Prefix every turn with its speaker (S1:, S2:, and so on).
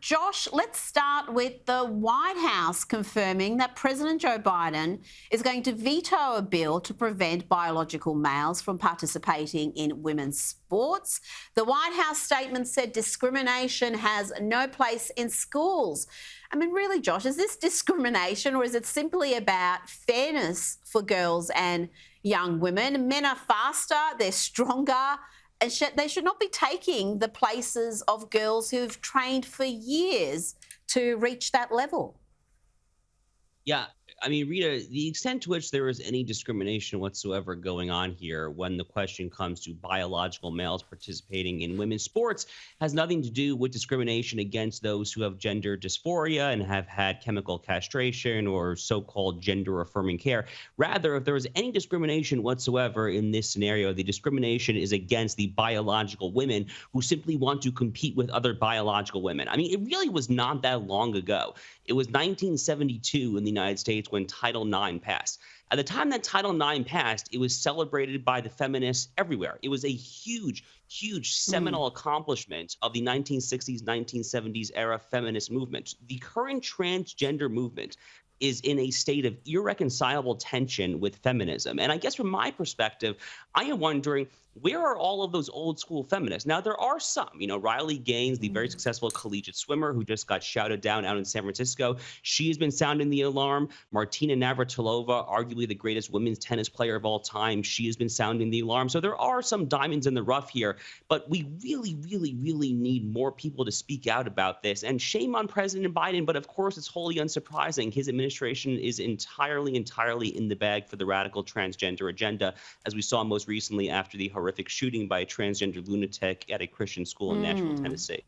S1: Josh, let's start with the White House confirming that President Joe Biden is going to veto a bill to prevent biological males from participating in women's sports. The White House statement said discrimination has no place in schools. I mean, really, Josh, is this discrimination or is it simply about fairness for girls and young women? Men are faster, they're stronger, and they should not be taking the places of girls who've trained for years to reach that level.
S2: Yeah, I mean, Rita, the extent to which there is any discrimination whatsoever going on here when the question comes to biological males participating in women's sports has nothing to do with discrimination against those who have gender dysphoria and have had chemical castration or so-called gender-affirming care. Rather, if there is any discrimination whatsoever in this scenario, the discrimination is against the biological women who simply want to compete with other biological women. I mean, it really was not that long ago. It was 1972 in the United States when Title IX passed. At the time that Title IX passed, it was celebrated by the feminists everywhere. It was a huge, huge seminal accomplishment of the 1960s, 1970s era feminist movement. The current transgender movement is in a state of irreconcilable tension with feminism. And I guess from my perspective, I am wondering, where are all of those old school feminists? Now, there are some, Riley Gaines, the very successful collegiate swimmer who just got shouted down out in San Francisco. She has been sounding the alarm. Martina Navratilova, arguably the greatest women's tennis player of all time, she has been sounding the alarm. So there are some diamonds in the rough here, but we really, really, really need more people to speak out about this. And shame on President Biden, but of course it's wholly unsurprising. His administration is entirely in the bag for the radical transgender agenda, as we saw most recently after the horrific shooting by a transgender lunatic at a Christian school in Nashville, Tennessee.